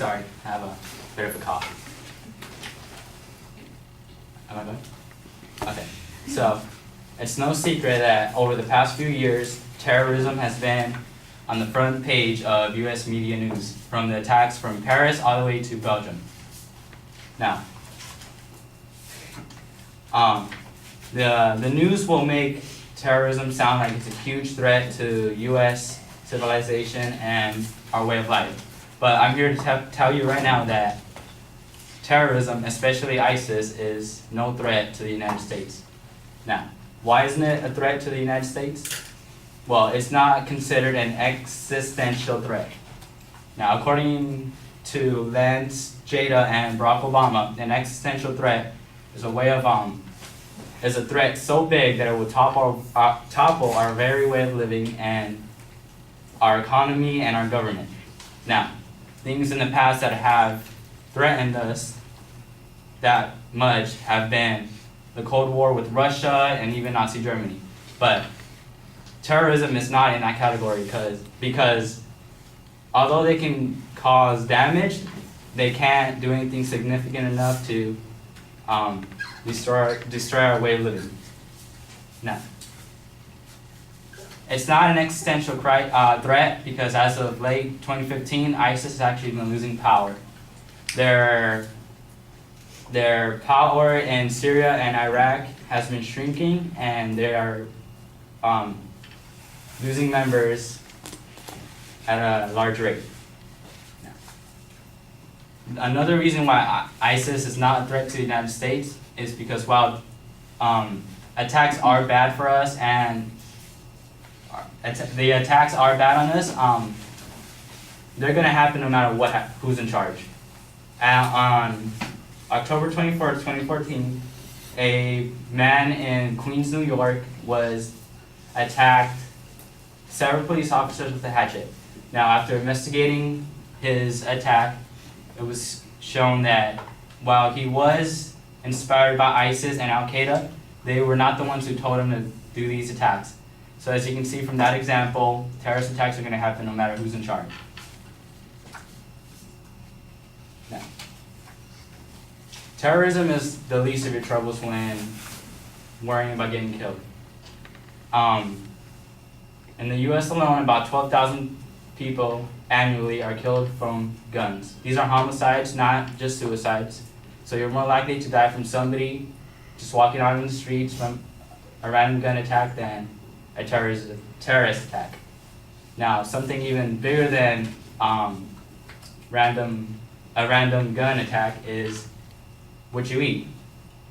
Sorry, I have a bit of a cough. Am I good? Okay. So, it's no secret that over the past few years, terrorism has been on the front page of US media news, from the attacks from Paris all the way to Belgium. Now, the news will make terrorism sound like it's a huge threat to US civilization and our way of life. But I'm here to tell you right now that terrorism, especially ISIS, is no threat to the United States. Now, why isn't it a threat to the United States? Well, it's not considered an existential threat. Now, according to Lance, Jada, and Barack Obama, an existential threat is a threat so big that it will topple our very way of living and our economy and our government. Now, things in the past that have threatened us that much have been the Cold War with Russia and even Nazi Germany. But terrorism is not in that category because although they can cause damage, they can't do anything significant enough to destroy our way of living. Now, it's not an existential threat because as of late 2015, ISIS has actually been losing power. Their power in Syria and Iraq has been shrinking, and they are losing members at a large rate. Another reason why ISIS is not a threat to the United States is because while attacks are bad for us and the attacks are bad on us, they're going to happen no matter who's in charge. On October 24th, 2014, a man in Queens, New York was attacked several police officers with a hatchet. Now, after investigating his attack, it was shown that while he was inspired by ISIS and Al-Qaeda, they were not the ones who told him to do these attacks. So as you can see from that example, terrorist attacks are going to happen no matter who's in charge. Now, terrorism is the least of your troubles when worrying about getting killed. In the US alone, about 12,000 people annually are killed from guns. These are homicides, not just suicides. So you're more likely to die from somebody just walking out in the streets from a random gun attack than a terrorist attack. Now, something even bigger than a random gun attack is what you eat.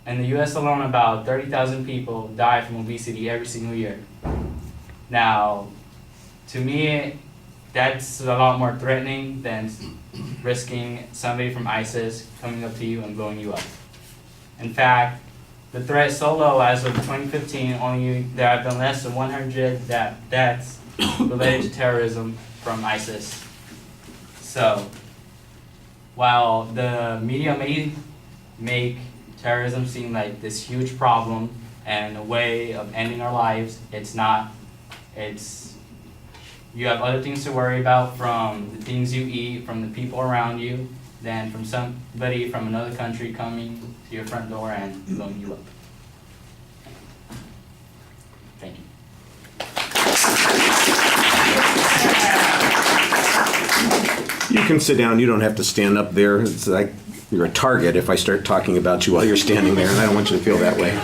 In the US alone, about 30,000 people die from obesity every single year. Now, to me, that's a lot more threatening than risking somebody from ISIS coming up to you and blowing you up. In fact, the threat is so low as of 2015, there have been less than 100 deaths related to terrorism from ISIS. So, while the media may make terrorism seem like this huge problem and a way of ending our lives, it's not. You have other things to worry about, from the things you eat, from the people around you, than from somebody from another country coming to your front door and blowing you up. Thank you. You can sit down. You don't have to stand up there. It's like you're a target if I start talking about you while you're standing there, and I don't want you to feel that way.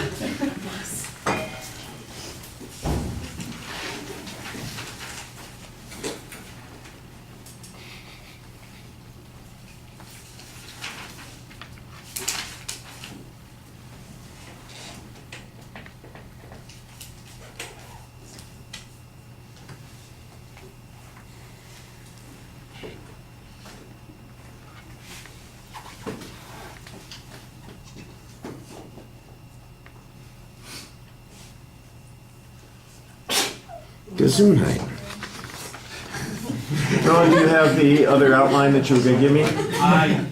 Gesundheit. Ron, do you have the other outline that you were going to give me? I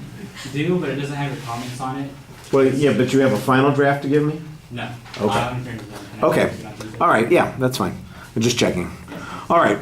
do, but it doesn't have your comments on it. Well, yeah, but you have a final draft to give me? No. Okay. Okay. All right. Yeah, that's fine. I'm just checking. All right.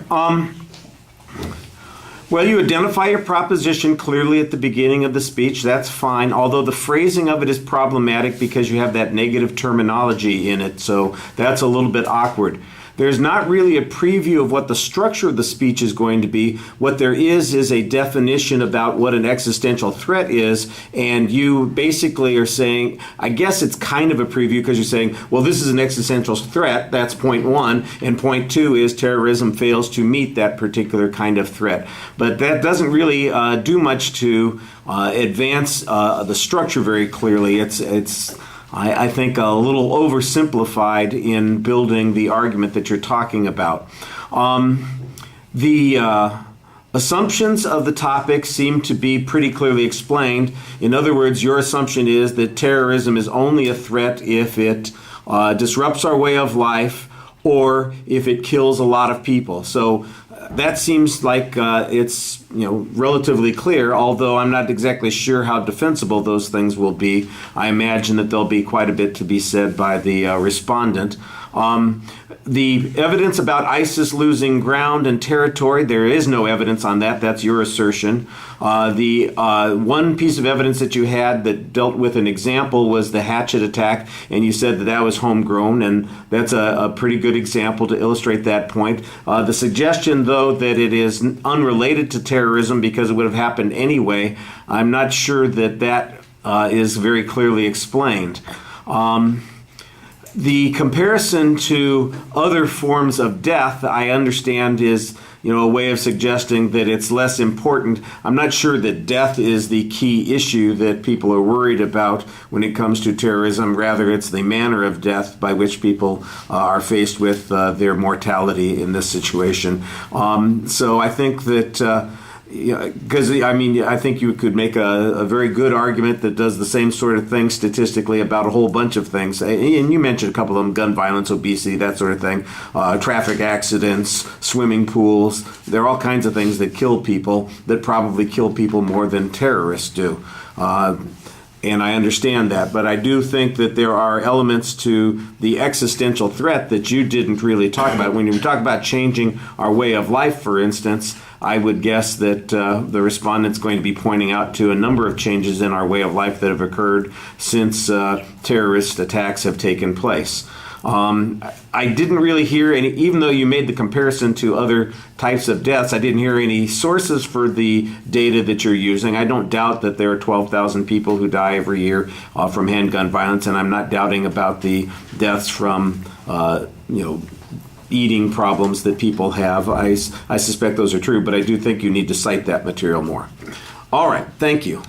Well, you identify your proposition clearly at the beginning of the speech. That's fine, although the phrasing of it is problematic because you have that negative terminology in it, so that's a little bit awkward. There's not really a preview of what the structure of the speech is going to be. What there is a definition about what an existential threat is, and you basically are saying, I guess it's kind of a preview because you're saying, well, this is an existential threat, that's point one, and point two is terrorism fails to meet that particular kind of threat. But that doesn't really do much to advance the structure very clearly. It's I think a little oversimplified in building the argument that you're talking about. The assumptions of the topic seem to be pretty clearly explained. In other words, your assumption is that terrorism is only a threat if it disrupts our way of life or if it kills a lot of people. So that seems like it's relatively clear, although I'm not exactly sure how defensible those things will be. I imagine that there'll be quite a bit to be said by the respondent. The evidence about ISIS losing ground and territory, there is no evidence on that. That's your assertion. The one piece of evidence that you had that dealt with an example was the hatchet attack, and you said that that was homegrown, and that's a pretty good example to illustrate that point. The suggestion, though, that it is unrelated to terrorism because it would have happened anyway, I'm not sure that that is very clearly explained. The comparison to other forms of death, I understand, is a way of suggesting that it's less important. I'm not sure that death is the key issue that people are worried about when it comes to terrorism. Rather, it's the manner of death by which people are faced with their mortality in this situation. So I think that because I think you could make a very good argument that does the same sort of thing statistically about a whole bunch of things. And you mentioned a couple of them: gun violence, obesity, that sort of thing, traffic accidents, swimming pools. There are all kinds of things that kill people that probably kill people more than terrorists do. And I understand that, but I do think that there are elements to the existential threat that you didn't really talk about. When you talk about changing our way of life, for instance, I would guess that the respondent's going to be pointing out to a number of changes in our way of life that have occurred since terrorist attacks have taken place. I didn't really hear any, even though you made the comparison to other types of deaths, I didn't hear any sources for the data that you're using. I don't doubt that there are 12,000 people who die every year from handgun violence, and I'm not doubting about the deaths from, eating problems that people have. I suspect those are true, but I do think you need to cite that material more. All right, thank you.